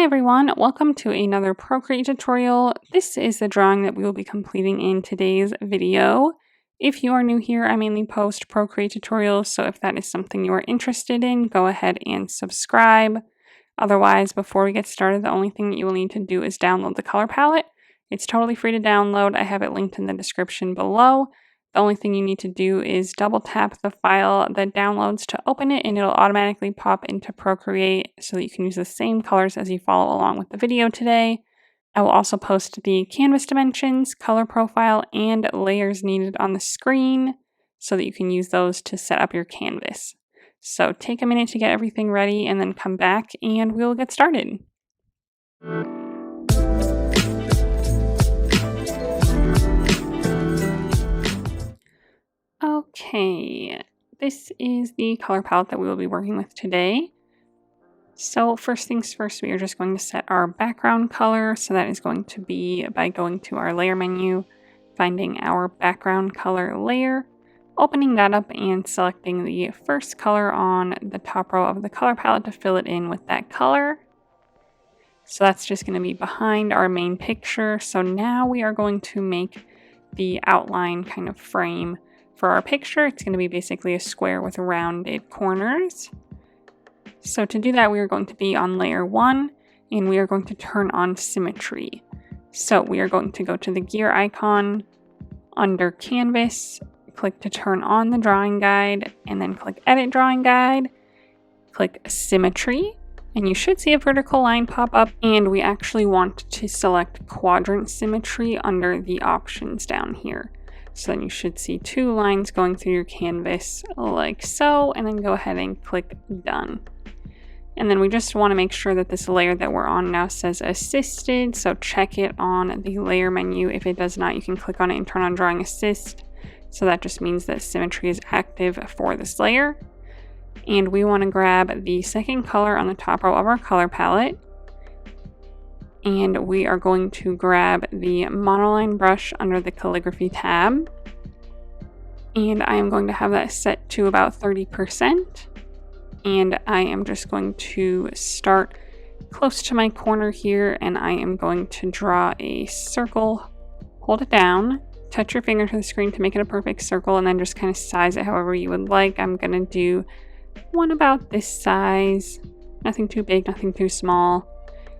everyone, welcome to another Procreate tutorial. This is the drawing that we will be completing in today's video. If you are new here, I mainly post Procreate tutorials, so if that is something you are interested in, go ahead and subscribe. Otherwise, before we get started, the only thing that you will need to do is download the color palette. It's totally free to download. I have it linked in the description below. The only thing you need to do is double tap the file that downloads to open it, and it'll automatically pop into Procreate so that you can use the same colors as you follow along with the video today. I will also post the canvas dimensions, color profile, and layers needed on the screen so that you can use those to set up your canvas. So take a minute to get everything ready and then come back and we'll get started. Okay, this is the color palette that we will be working with today. So first things first, we are just going to set our background color. So that is going to be by going to our layer menu, finding our background color layer, opening that up and selecting the first color on the top row of the color palette to fill it in with that color. So that's just going to be behind our main picture. So now we are going to make the outline kind of frame for our picture. It's going to be basically a square with rounded corners. So to do that, we are going to be on layer 1 and we are going to turn on symmetry. So we are going to go to the gear icon under canvas, click to turn on the drawing guide, and then click edit drawing guide, click symmetry, and you should see a vertical line pop up, and we actually want to select quadrant symmetry under the options down here. So then you should see two lines going through your canvas like so, and then go ahead and click done. And then we just want to make sure that this layer that we're on now says assisted, so check it on the layer menu. If it does not, you can click on it and turn on drawing assist. So that just means that symmetry is active for this layer. And we want to grab the second color on the top row of our color palette. And we are going to grab the monoline brush under the calligraphy tab. And I am going to have that set to about 30%. And I am just going to start close to my corner here, and I am going to draw a circle. Hold it down, touch your finger to the screen to make it a perfect circle, and then just kind of size it however you would like. I'm going to do one about this size, nothing too big, nothing too small.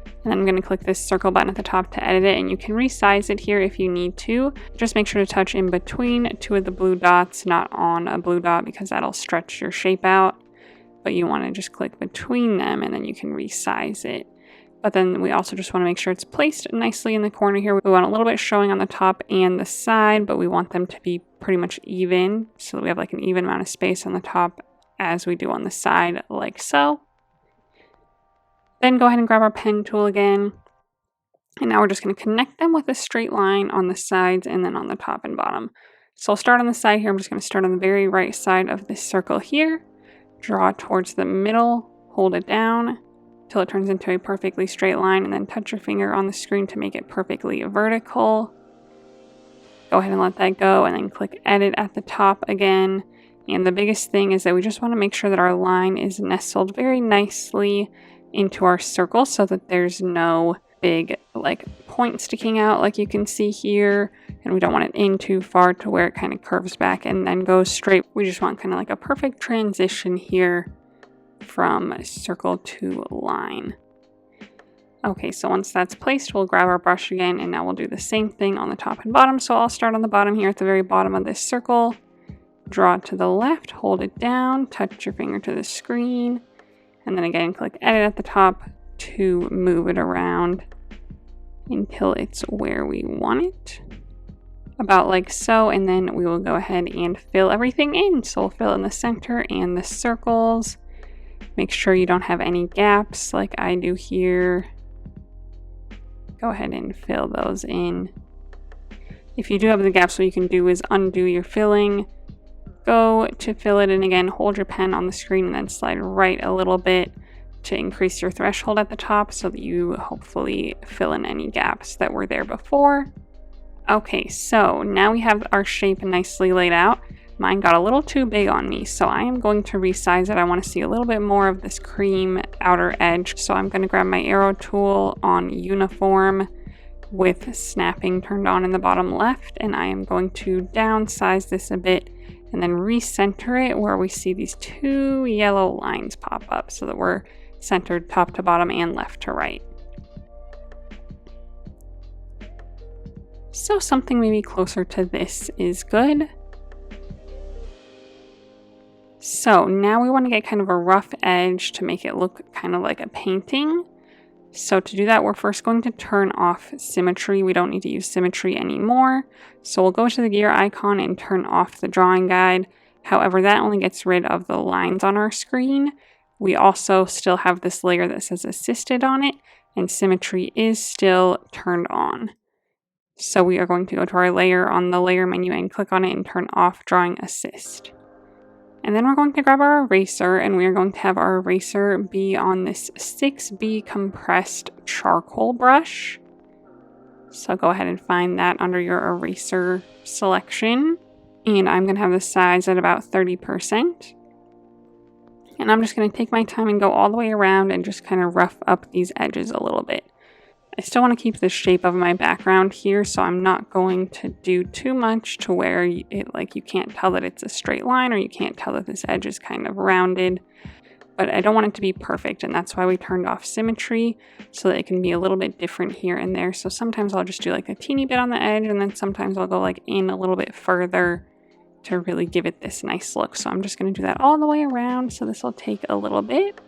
And then I'm going to click this circle button at the top to edit it, and you can resize it here if you need to. Just make sure to touch in between two of the blue dots, not on a blue dot, because that'll stretch your shape out. But you want to just click between them, and then you can resize it. But then we also just want to make sure it's placed nicely in the corner here. We want a little bit showing on the top and the side, but we want them to be pretty much even, so that we have like an even amount of space on the top as we do on the side, like so. Then go ahead and grab our pen tool again. And now we're just going to connect them with a straight line on the sides and then on the top and bottom. So I'll start on the side here. I'm just going to start on the very right side of this circle here. Draw towards the middle, hold it down till it turns into a perfectly straight line, and then touch your finger on the screen to make it perfectly vertical. Go ahead and let that go, and then click edit at the top again. And the biggest thing is that we just want to make sure that our line is nestled very nicely into our circle so that there's no big like point sticking out like you can see here, and we don't want it in too far to where it kind of curves back and then goes straight. We just want kind of like a perfect transition here from circle to line. Okay, so once that's placed, we'll grab our brush again, and now we'll do the same thing on the top and bottom. So I'll start on the bottom here at the very bottom of this circle, draw to the left, hold it down, touch your finger to the screen, and then again click edit at the top to move it around until it's where we want it, about like so. And then we will go ahead and fill everything in. So we'll fill in the center and the circles. Make sure you don't have any gaps like I do here. Go ahead and fill those in. If you do have the gaps, what you can do is undo your filling, go to fill it in again, hold your pen on the screen, and then slide right a little bit to increase your threshold at the top so that you hopefully fill in any gaps that were there before. Okay, so now we have our shape nicely laid out. mine got a little too big on me, so I am going to resize it. I want to see a little bit more of this cream outer edge, so I'm going to grab my arrow tool on uniform with snapping turned on in the bottom left, and I am going to downsize this a bit and then recenter it where we see these two yellow lines pop up so that we're centered top to bottom and left to right. So something maybe closer to this is good. So now we want to get kind of a rough edge to make it look kind of like a painting. So to do that, we're first going to turn off symmetry. We don't need to use symmetry anymore. So we'll go to the gear icon and turn off the drawing guide. However, that only gets rid of the lines on our screen. We also still have this layer that says assisted on it, and symmetry is still turned on. So we are going to go to our layer on the layer menu and click on it and turn off drawing assist. And then we're going to grab our eraser, and we are going to have our eraser be on this 6B compressed charcoal brush. So go ahead and find that under your eraser selection. And I'm going to have the size at about 30%. And I'm just going to take my time and go all the way around and just kind of rough up these edges a little bit. I still want to keep the shape of my background here, so I'm not going to do too much to where you can't tell that it's a straight line, or you can't tell that this edge is kind of rounded. But I don't want it to be perfect, and that's why we turned off symmetry, so that it can be a little bit different here and there. So sometimes I'll just do like a teeny bit on the edge, and then sometimes I'll go like in a little bit further to really give it this nice look. So I'm just going to do that all the way around, so this will take a little bit.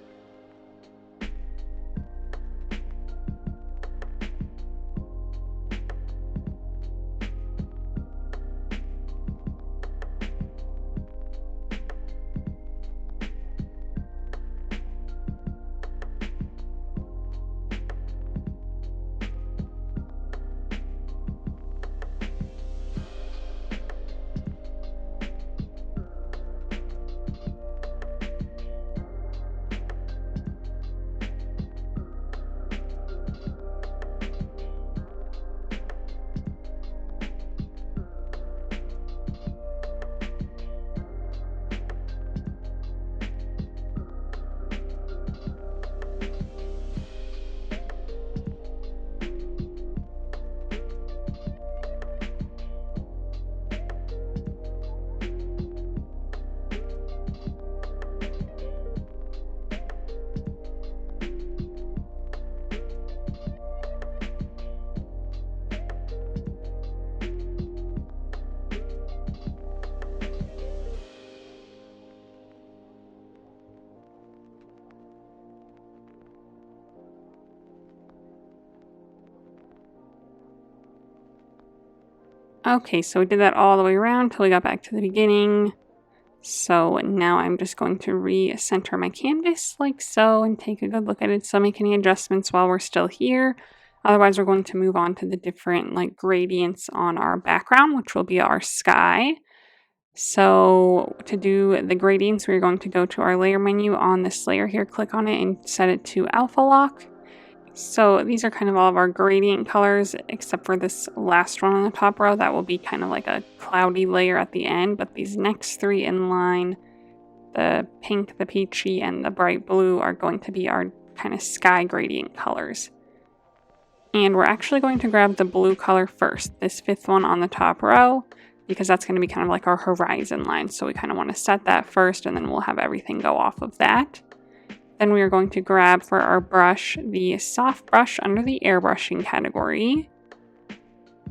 Okay, so we did that all the way around until we got back to the beginning. So now I'm just going to recenter my canvas like so and take a good look at it. So make any adjustments while we're still here. Otherwise, we're going to move on to the different gradients on our background, which will be our sky. So to do the gradients, we're going to go to our layer menu on this layer here, click on it and set it to alpha lock. So these are kind of all of our gradient colors, except for this last one on the top row. That will be kind of like a cloudy layer at the end, but these next three in line, the pink, the peachy, and the bright blue, are going to be our kind of sky gradient colors. And we're actually going to grab the blue color first, this fifth one on the top row, because that's going to be kind of like our horizon line. So we kind of want to set that first, and then we'll have everything go off of that. Then we are going to grab for our brush the soft brush under the airbrushing category.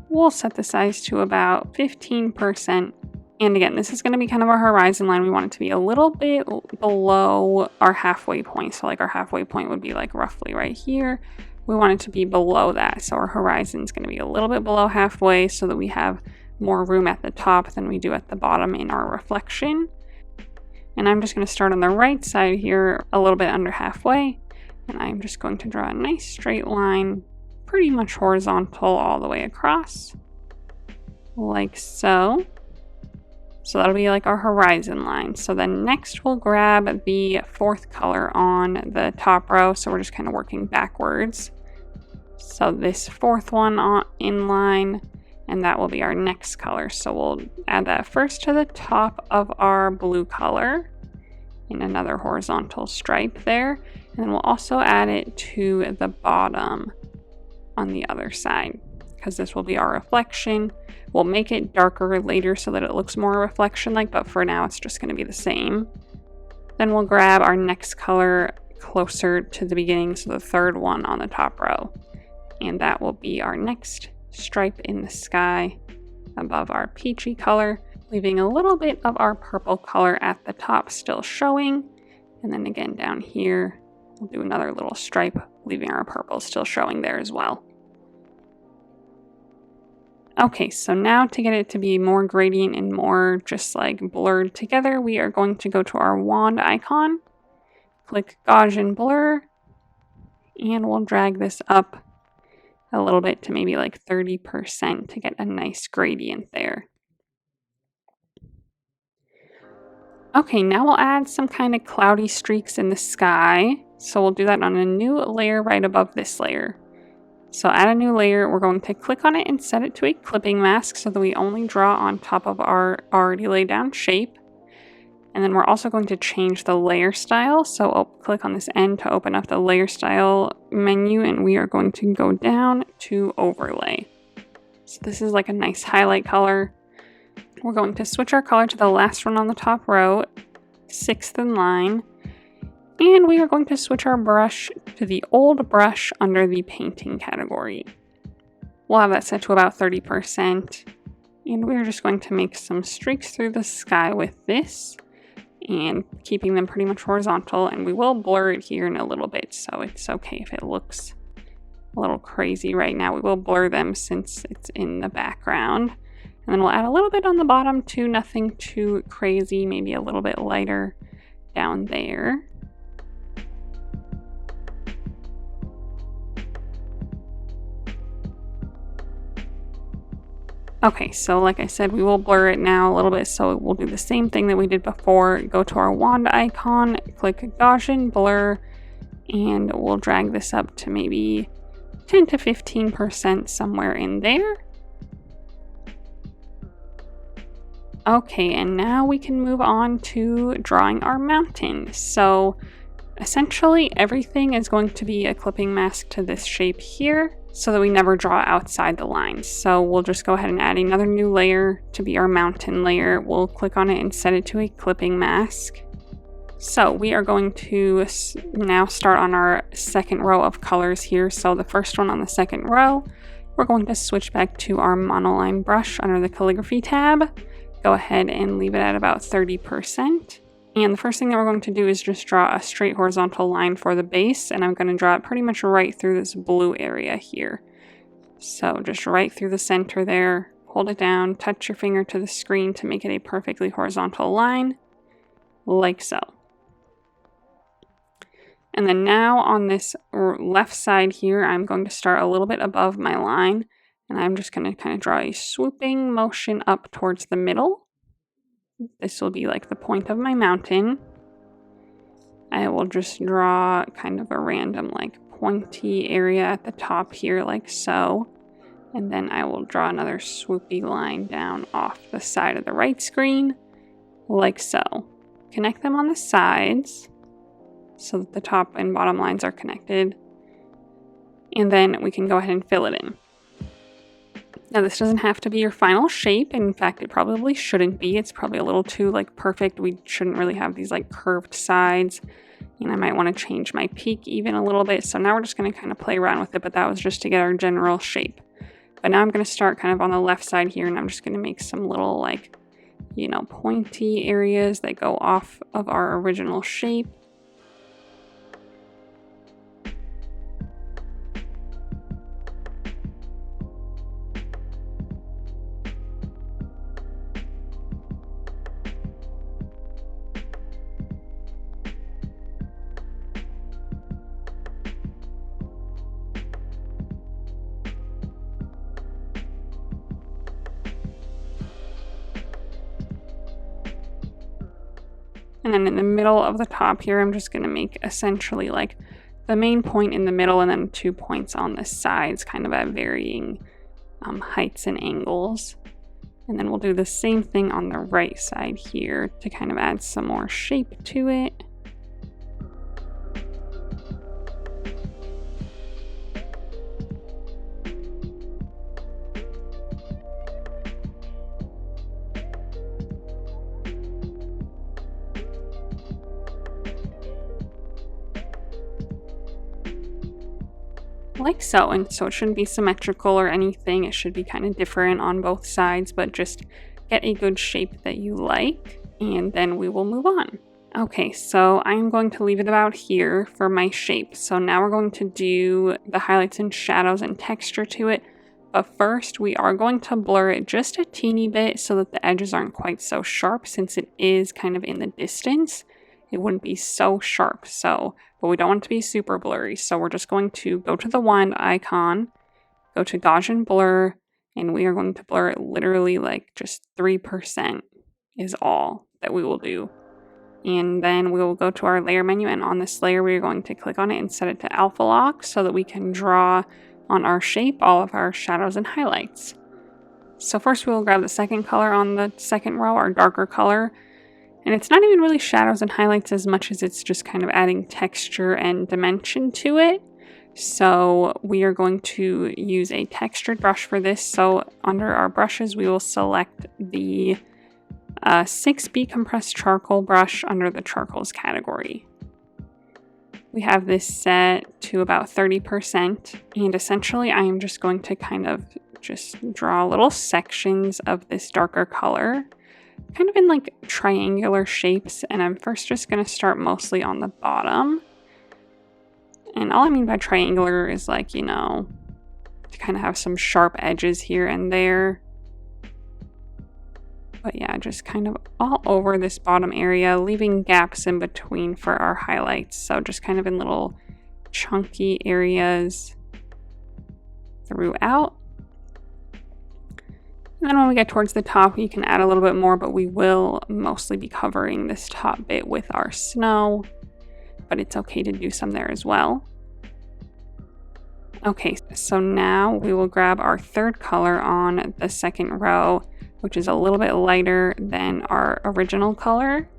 We'll set the size to about 15%. And again, this is going to be kind of our horizon line. We want it to be a little bit below our halfway point. So like our halfway point would be like roughly right here. We want it to be below that. So our horizon is going to be a little bit below halfway so that we have more room at the top than we do at the bottom in our reflection. And I'm just going to start on the right side here, a little bit under halfway. And I'm just going to draw a nice straight line, pretty much horizontal all the way across, like so. So that'll be like our horizon line. So then next we'll grab the fourth color on the top row. So we're just kind of working backwards. So this fourth one in line, and that will be our next color. So we'll add that first to the top of our blue color in another horizontal stripe there, and then we'll also add it to the bottom on the other side, because this will be our reflection. We'll make it darker later so that it looks more reflection-like, but for now it's just going to be the same. Then we'll grab our next color closer to the beginning, so the third one on the top row, and that will be our next stripe in the sky above our peachy color, leaving a little bit of our purple color at the top still showing, and then again down here we'll do another little stripe, leaving our purple still showing there as well. Okay, so now to get it to be more gradient and more just like blurred together, we are going to go to our wand icon, click Gaussian Blur, and we'll drag this up a little bit to maybe like 30% to get a nice gradient there. Okay, now we'll add some kind of cloudy streaks in the sky. So we'll do that on a new layer right above this layer. So add a new layer, we're going to click on it and set it to a clipping mask so that we only draw on top of our already laid down shape. And then we're also going to change the layer style. So click on this end to open up the layer style menu, and we are going to go down to overlay. So this is like a nice highlight color. We're going to switch our color to the last one on the top row, 6th in line. And we are going to switch our brush to the old brush under the painting category. We'll have that set to about 30%. And we're just going to make some streaks through the sky with this, and keeping them pretty much horizontal, and we will blur it here in a little bit, so it's okay if it looks a little crazy right now. We will blur them since it's in the background. And then we'll add a little bit on the bottom too, nothing too crazy, maybe a little bit lighter down there. Okay, so like I said, we will blur it now a little bit, so we'll do the same thing that we did before. Go to our wand icon, click Gaussian Blur, and we'll drag this up to maybe 10 to 15% somewhere in there. Okay, and now we can move on to drawing our mountain. So essentially everything is going to be a clipping mask to this shape here, so that we never draw outside the lines. So we'll just go ahead and add another new layer to be our mountain layer. We'll click on it and set it to a clipping mask. So we are going to now start on our second row of colors here. So the first one on the second row, we're going to switch back to our monoline brush under the calligraphy tab. Go ahead and leave it at about 30%. And the first thing that we're going to do is just draw a straight horizontal line for the base, and I'm going to draw it pretty much right through this blue area here. So just right through the center there, hold it down, touch your finger to the screen to make it a perfectly horizontal line, like so. And then now on this left side here, I'm going to start a little bit above my line, and I'm just going to kind of draw a swooping motion up towards the middle. This will be like the point of my mountain. I will just draw kind of a random like pointy area at the top here like so. And then I will draw another swoopy line down off the side of the right screen like so. Connect them on the sides so that the top and bottom lines are connected. And then we can go ahead and fill it in. Now this doesn't have to be your final shape. In fact, it probably shouldn't be. It's probably a little too like perfect. We shouldn't really have these like curved sides. And I might want to change my peak even a little bit. So now we're just going to kind of play around with it, but that was just to get our general shape. But now I'm going to start kind of on the left side here, and I'm just going to make some little like, you know, pointy areas that go off of our original shape. And then in the middle of the top here, I'm just going to make essentially like the main point in the middle and then 2 points on the sides, kind of at varying heights and angles. And then we'll do the same thing on the right side here to kind of add some more shape to it. Like so, and so it shouldn't be symmetrical or anything. It should be kind of different on both sides, but just get a good shape that you like, and then we will move on. Okay, so I'm going to leave it about here for my shape. So now we're going to do the highlights and shadows and texture to it. But first, we are going to blur it just a teeny bit so that the edges aren't quite so sharp, since it is kind of in the distance. It wouldn't be so sharp, but we don't want it to be super blurry. So we're just going to go to the wand icon, go to Gaussian Blur, and we are going to blur it literally like just 3% is all that we will do. And then we will go to our layer menu, and on this layer, we're going to click on it and set it to alpha lock so that we can draw on our shape all of our shadows and highlights. So first we will grab the second color on the second row, our darker color. And it's not even really shadows and highlights as much as it's just kind of adding texture and dimension to it. So we are going to use a textured brush for this. So under our brushes, we will select the 6B compressed charcoal brush under the charcoals category. We have this set to about 30%, and essentially I am just going to kind of just draw little sections of this darker color, kind of in like triangular shapes, and I'm first just going to start mostly on the bottom. And all I mean by triangular is like, you know, to kind of have some sharp edges here and there. But yeah, just kind of all over this bottom area, leaving gaps in between for our highlights. So just kind of in little chunky areas throughout. And then when we get towards the top, you can add a little bit more, but we will mostly be covering this top bit with our snow, but it's okay to do some there as well. Okay, so now we will grab our third color on the second row, which is a little bit lighter than our original color,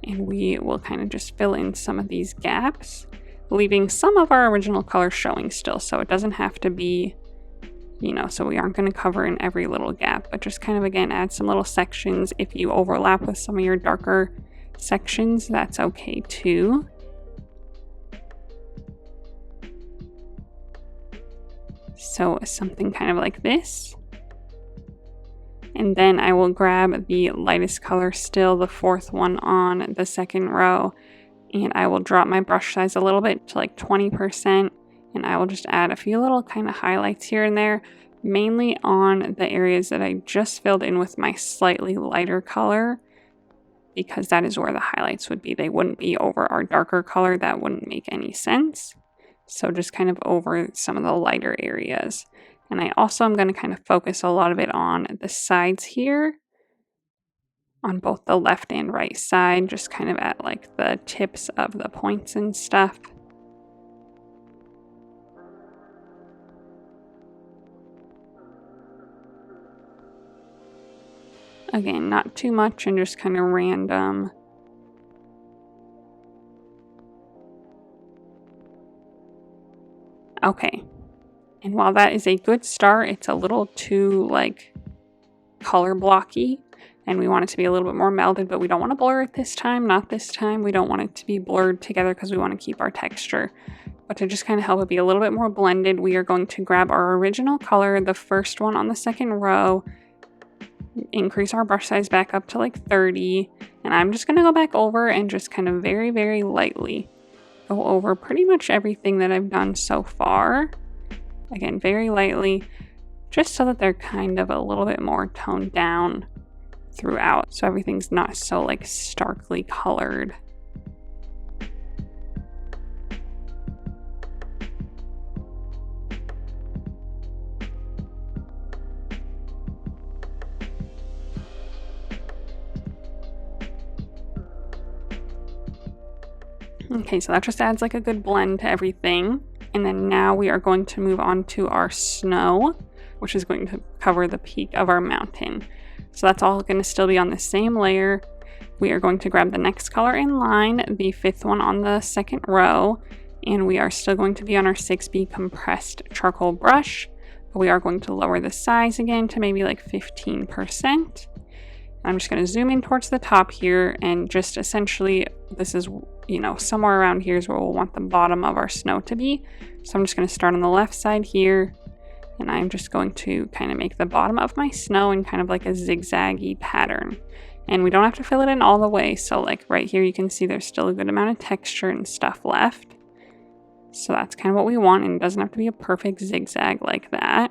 and we will kind of just fill in some of these gaps, leaving some of our original color showing still, so it doesn't have to be, you know, so we aren't going to cover in every little gap, but just kind of, again, add some little sections. If you overlap with some of your darker sections, that's okay too. So something kind of like this. And then I will grab the lightest color still, the fourth one on the second row, and I will drop my brush size a little bit to like 20%, and I will just add a few little kind of highlights here and there, mainly on the areas that I just filled in with my slightly lighter color, because that is where the highlights would be. They wouldn't be over our darker color. That wouldn't make any sense. So just kind of over some of the lighter areas. And I also am going to kind of focus a lot of it on the sides here, on both the left and right side, just kind of at like the tips of the points and stuff. Again, not too much and just kind of random. Okay. And while that is a good start, it's a little too like color blocky, and we want it to be a little bit more melded, but we don't want to blur it this time. Not this time. We don't want it to be blurred together because we want to keep our texture. But to just kind of help it be a little bit more blended, we are going to grab our original color, the first one on the second row, increase our brush size back up to like 30, and I'm just going to go back over and just kind of very, very lightly go over pretty much everything that I've done so far. Again, very lightly, just so that they're kind of a little bit more toned down throughout, so everything's not so like starkly colored. Okay, so that just adds like a good blend to everything. And then now we are going to move on to our snow, which is going to cover the peak of our mountain. So that's all going to still be on the same layer. We are going to grab the next color in line, the 5th one on the 2nd row, and we are still going to be on our 6B compressed charcoal brush, but we are going to lower the size again to maybe like 15%. I'm just going to zoom in towards the top here, and just essentially this is, you know, somewhere around here is where we'll want the bottom of our snow to be. So I'm just going to start on the left side here, and I'm just going to kind of make the bottom of my snow in kind of like a zigzaggy pattern. And we don't have to fill it in all the way. So like right here, you can see there's still a good amount of texture and stuff left. So that's kind of what we want, and it doesn't have to be a perfect zigzag like that.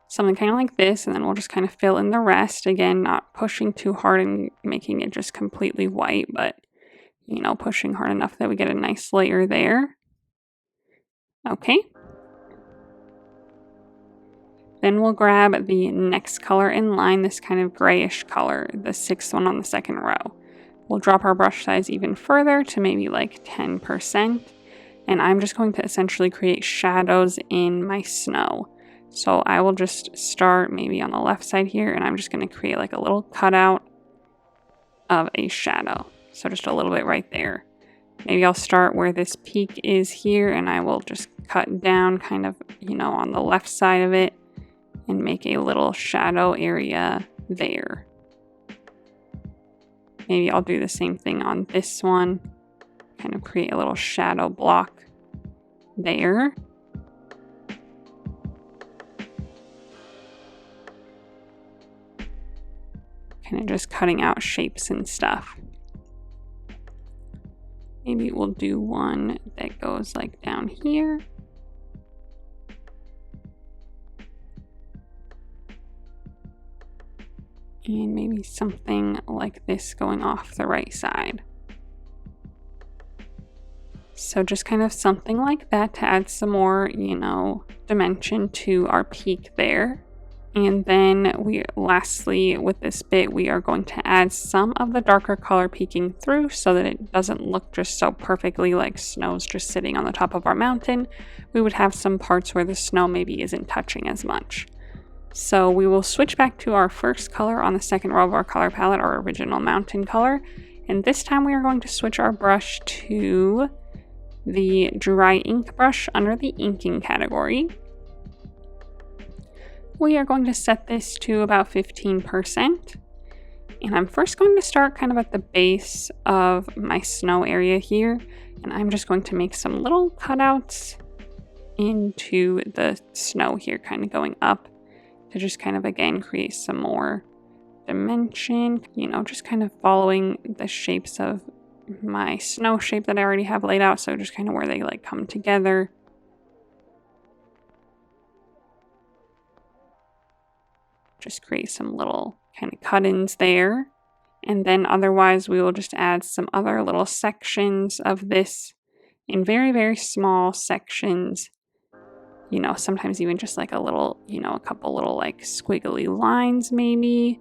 Something kind of like this, and then we'll just kind of fill in the rest. Again, not pushing too hard and making it just completely white, but, you know, pushing hard enough that we get a nice layer there. Okay. Then we'll grab the next color in line, this kind of grayish color, the 6th one on the 2nd row. We'll drop our brush size even further to maybe like 10%, and I'm just going to essentially create shadows in my snow. So I will just start maybe on the left side here, and I'm just going to create like a little cutout of a shadow. So just a little bit right there. Maybe I'll start where this peak is here, and I will just cut down kind of, you know, on the left side of it and make a little shadow area there. Maybe I'll do the same thing on this one, kind of create a little shadow block there. Kind of just cutting out shapes and stuff. Maybe we'll do one that goes like down here. And maybe something like this going off the right side. So just kind of something like that to add some more, you know, dimension to our peak there. And then lastly, with this bit, we are going to add some of the darker color peeking through so that it doesn't look just so perfectly like snow's just sitting on the top of our mountain. We would have some parts where the snow maybe isn't touching as much. So we will switch back to our first color on the 2nd row of our color palette, our original mountain color. And this time we are going to switch our brush to the dry ink brush under the inking category. We are going to set this to about 15%. And I'm first going to start kind of at the base of my snow area here. And I'm just going to make some little cutouts into the snow here, kind of going up to just kind of, again, create some more dimension, you know, just kind of following the shapes of my snow shape that I already have laid out. So just kind of where they like come together. Just create some little kind of cut-ins there. And then otherwise we will just add some other little sections of this in very, very small sections. You know, sometimes even just like a little, you know, a couple little like squiggly lines maybe.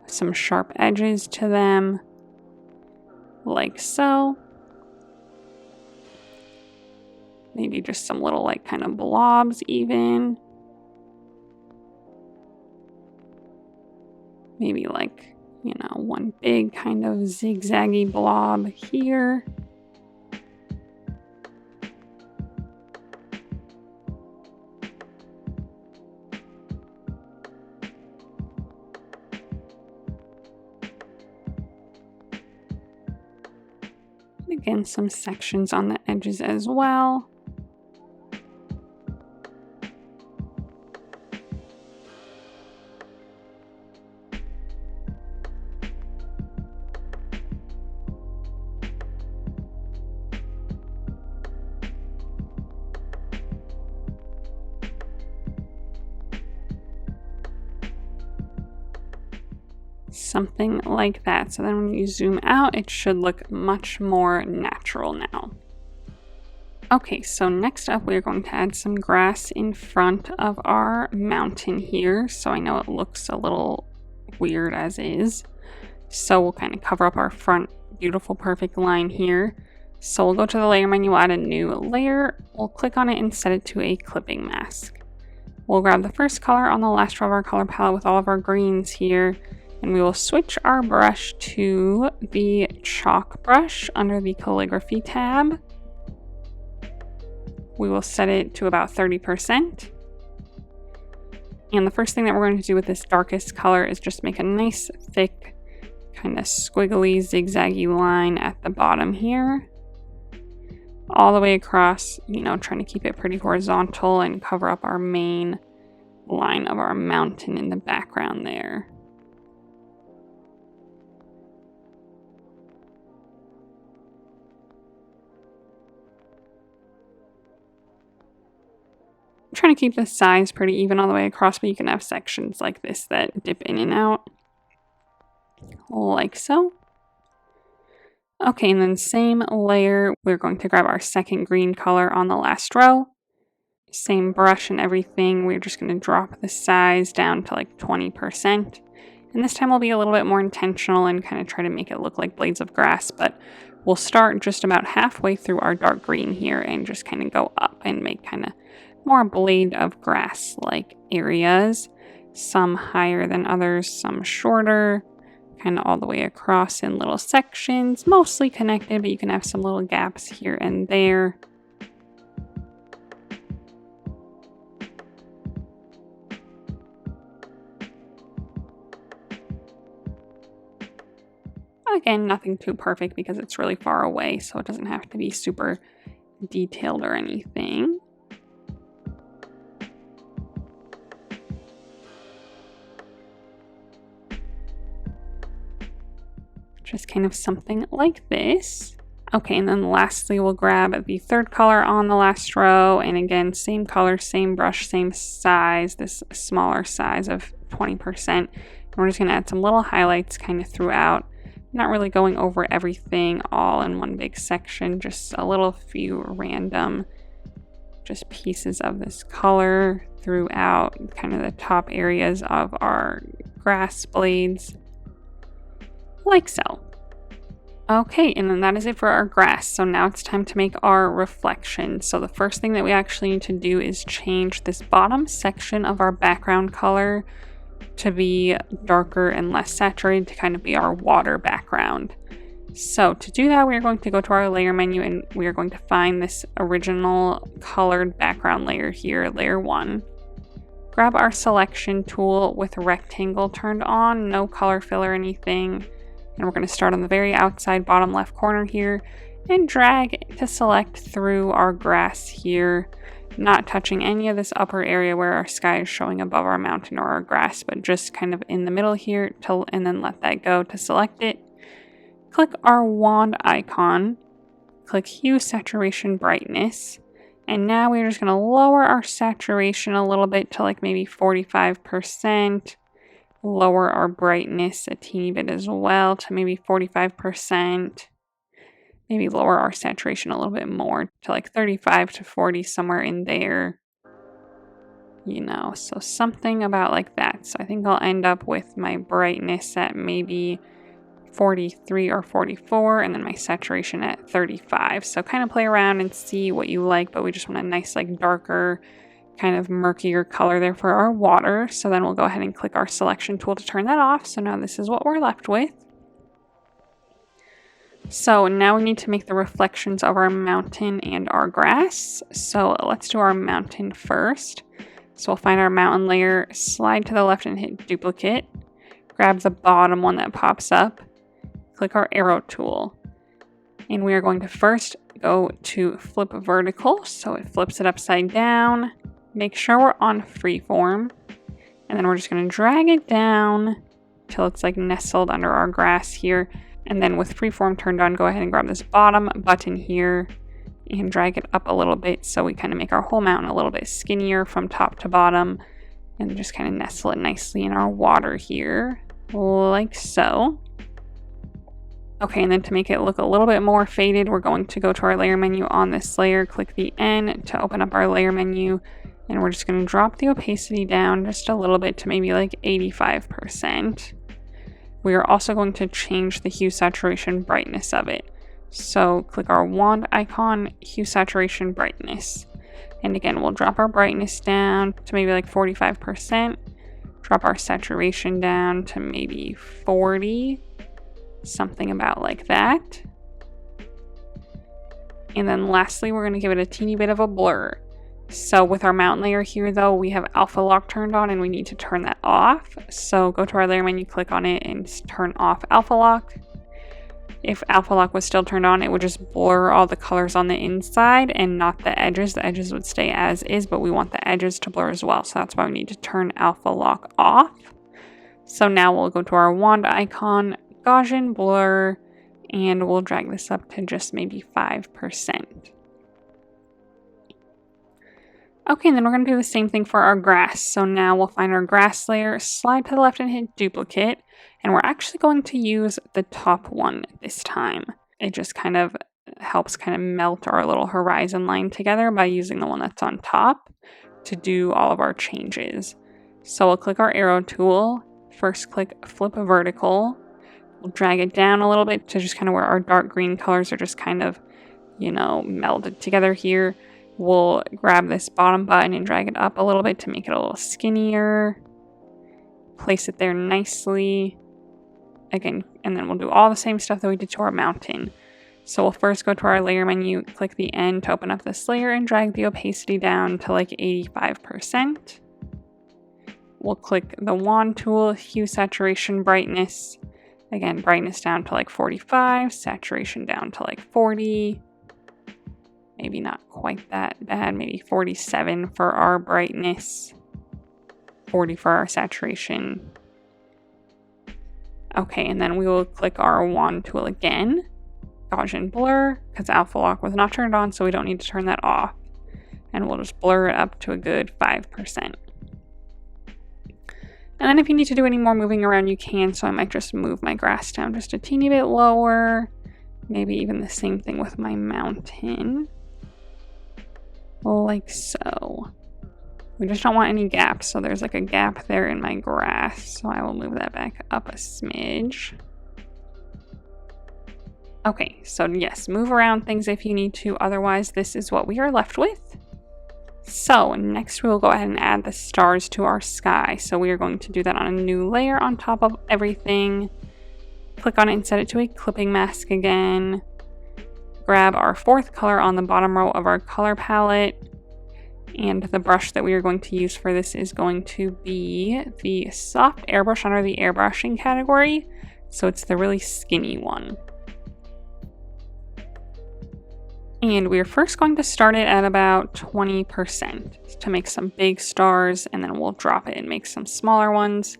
Some sharp edges to them. Like so. Maybe just some little like kind of blobs even. Maybe like, you know, one big kind of zigzaggy blob here. And again, some sections on the edges as well. Something like that. So then when you zoom out, it should look much more natural now. Okay, so next up we're going to add some grass in front of our mountain here. So I know it looks a little weird as is. So we'll kind of cover up our front beautiful, perfect line here. So we'll go to the layer menu, add a new layer. We'll click on it and set it to a clipping mask. We'll grab the first color on the last row of our color palette with all of our greens here, and we will switch our brush to the chalk brush under the calligraphy tab. We will set it to about 30%. And the first thing that we're going to do with this darkest color is just make a nice thick kind of squiggly zigzaggy line at the bottom here. All the way across, you know, trying to keep it pretty horizontal and cover up our main line of our mountain in the background there. I'm trying to keep the size pretty even all the way across, but you can have sections like this that dip in and out, like so. Okay, and then same layer, we're going to grab our second green color on the last row. Same brush and everything, we're just going to drop the size down to like 20%. And this time we'll be a little bit more intentional and kind of try to make it look like blades of grass, but we'll start just about halfway through our dark green here and just kind of go up and make kind of more blade of grass like areas, some higher than others, some shorter, kind of all the way across in little sections, mostly connected, but you can have some little gaps here and there. Again, nothing too perfect because it's really far away, so it doesn't have to be super detailed or anything. Just kind of something like this. Okay, and then lastly, we'll grab the third color on the last row, and again, same color, same brush, same size, this smaller size of 20%. And we're just gonna add some little highlights kind of throughout. Not really going over everything all in one big section, just a little few random just pieces of this color throughout kind of the top areas of our grass blades, like so. Okay, and then that is it for our grass. So now it's time to make our reflection. So the first thing that we actually need to do is change this bottom section of our background color to be darker and less saturated to kind of be our water background. So to do that, we're going to go to our layer menu and we are going to find this original colored background layer here, layer 1. Grab our selection tool with rectangle turned on, no color fill or anything. And we're going to start on the very outside bottom left corner here and drag to select through our grass here, not touching any of this upper area where our sky is showing above our mountain or our grass, but just kind of in the middle here and then let that go to select it. Click our wand icon, click hue, saturation, brightness, and now we're just going to lower our saturation a little bit to like maybe 45%. Lower our brightness a teeny bit as well to maybe 45%. Maybe lower our saturation a little bit more to like 35 to 40, somewhere in there. You know, so something about like that. So I think I'll end up with my brightness at maybe 43 or 44 and then my saturation at 35. So kind of play around and see what you like, but we just want a nice like darker kind of murkier color there for our water. So then we'll go ahead and click our selection tool to turn that off. So now this is what we're left with. So now we need to make the reflections of our mountain and our grass. So let's do our mountain first. So we'll find our mountain layer, slide to the left and hit duplicate. Grab the bottom one that pops up. Click our arrow tool. And we are going to first go to flip vertical. So it flips it upside down. Make sure we're on freeform, and then we're just going to drag it down till it's like nestled under our grass here. And then with freeform turned on, go ahead and grab this bottom button here and drag it up a little bit so we kind of make our whole mountain a little bit skinnier from top to bottom and just kind of nestle it nicely in our water here, like so. Okay, and then to make it look a little bit more faded, we're going to go to our layer menu on this layer, click the N to open up our layer menu. And we're just going to drop the opacity down just a little bit to maybe like 85%. we are also going to change the hue, saturation, brightness of it. So click our wand icon, hue, saturation, brightness. And again, we'll drop our brightness down to maybe like 45%. Drop our saturation down to maybe 40, something about like that. And then lastly, we're going to give it a teeny bit of a blur. So with our mountain layer here though, we have alpha lock turned on and we need to turn that off. So go to our layer menu, click on it and turn off alpha lock. If alpha lock was still turned on, it would just blur all the colors on the inside and not the edges. The edges would stay as is, but we want the edges to blur as well. So that's why we need to turn alpha lock off. So now we'll go to our wand icon, Gaussian Blur, and we'll drag this up to just maybe 5%. Okay, and then we're going to do the same thing for our grass. So now we'll find our grass layer, slide to the left and hit duplicate. And we're actually going to use the top one this time. It just kind of helps kind of melt our little horizon line together by using the one that's on top to do all of our changes. So we'll click our arrow tool. First click flip vertical. We'll drag it down a little bit to just kind of where our dark green colors are just kind of, you know, melded together here. We'll grab this bottom button and drag it up a little bit to make it a little skinnier. Place it there nicely. Again, and then we'll do all the same stuff that we did to our mountain. So we'll first go to our layer menu, click the N to open up this layer and drag the opacity down to like 85%. We'll click the wand tool, hue, saturation, brightness. Again, brightness down to like 45, saturation down to like 40. Maybe not quite that bad, maybe 47 for our brightness, 40 for our saturation. Okay, and then we will click our wand tool again, Gaussian Blur, because alpha lock was not turned on, so we don't need to turn that off. And we'll just blur it up to a good 5%. And then if you need to do any more moving around, you can, so I might just move my grass down just a teeny bit lower. Maybe even the same thing with my mountain. Like so. We just don't want any gaps, so there's like a gap there in my grass, so I will move that back up a smidge. Okay, so yes, move around things if you need to, otherwise this is what we are left with. So next we will go ahead and add the stars to our sky. So we are going to do that on a new layer on top of everything. Click on it and set it to a clipping mask again. Grab our fourth color on the bottom row of our color palette. And the brush that we are going to use for this is going to be the soft airbrush under the airbrushing category. So it's the really skinny one. And we are first going to start it at about 20% to make some big stars, and then we'll drop it and make some smaller ones.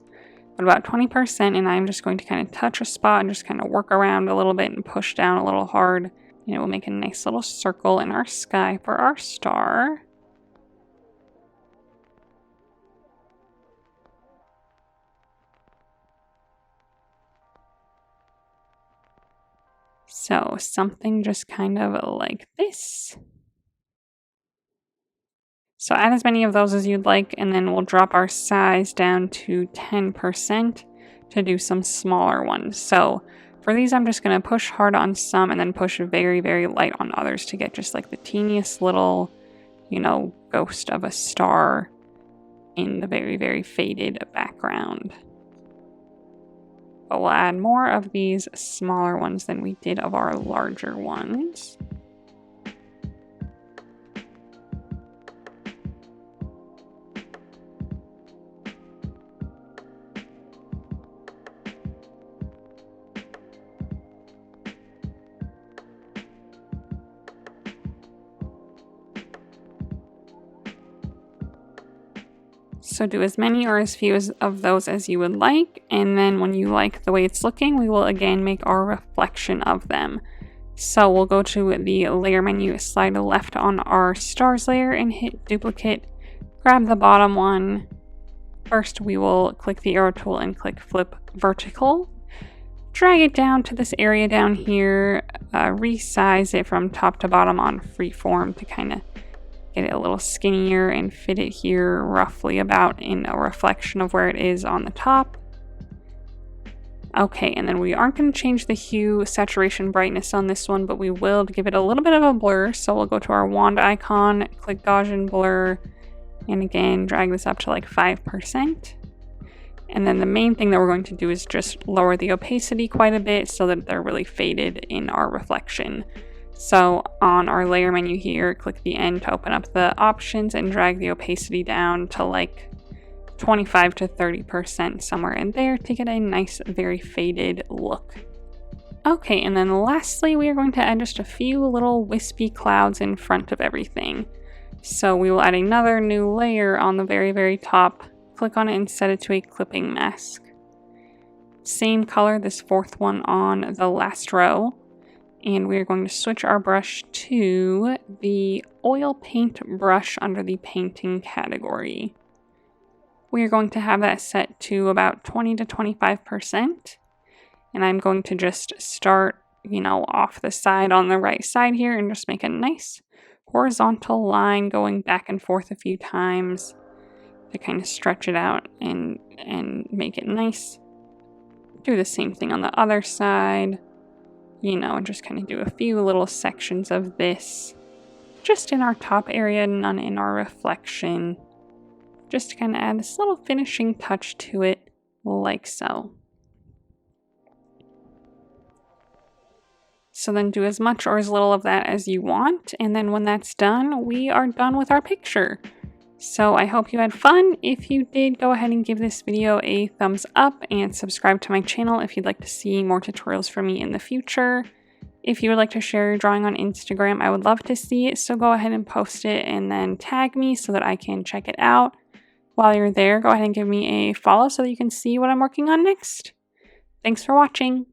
But about 20%, and I'm just going to kind of touch a spot and just kind of work around a little bit and push down a little hard. And it will make a nice little circle in our sky for our star. So something just kind of like this. So add as many of those as you'd like, and then we'll drop our size down to 10% to do some smaller ones. So for these, I'm just going to push hard on some and then push very, very light on others to get just like the teeniest little, you know, ghost of a star in the very, very faded background. But we'll add more of these smaller ones than we did of our larger ones. So do as many or as few of those as you would like, and then when you like the way it's looking, we will again make our reflection of them. So we'll go to the layer menu, slide left on our stars layer and hit duplicate, grab the bottom one. First we will click the arrow tool and click flip vertical. Drag it down to this area down here, resize it from top to bottom on freeform to kind of get it a little skinnier and fit it here roughly about in a reflection of where it is on the top. Okay, and then we aren't going to change the hue, saturation, brightness on this one, but we will give it a little bit of a blur. So we'll go to our wand icon, click Gaussian Blur, and again, drag this up to like 5%. And then the main thing that we're going to do is just lower the opacity quite a bit so that they're really faded in our reflection. So on our layer menu here, click the N to open up the options and drag the opacity down to like 25 to 30%, somewhere in there, to get a nice, very faded look. Okay, and then lastly, we are going to add just a few little wispy clouds in front of everything. So we will add another new layer on the very, very top. Click on it and set it to a clipping mask. Same color, this fourth one on the last row. And we're going to switch our brush to the oil paint brush under the painting category. We are going to have that set to about 20 to 25%. And I'm going to just start, off the side on the right side here and just make a nice horizontal line going back and forth a few times to kind of stretch it out and make it nice. Do the same thing on the other side, and just kind of do a few little sections of this just in our top area, none in our reflection. Just to kind of add this little finishing touch to it, like so. So then do as much or as little of that as you want, and then when that's done, we are done with our picture. So I hope you had fun. If you did, go ahead and give this video a thumbs up and subscribe to my channel if you'd like to see more tutorials from me in the future. If you would like to share your drawing on Instagram, I would love to see it, so go ahead and post it and then tag me so that I can check it out. While you're there, go ahead and give me a follow so that you can see what I'm working on next. Thanks for watching.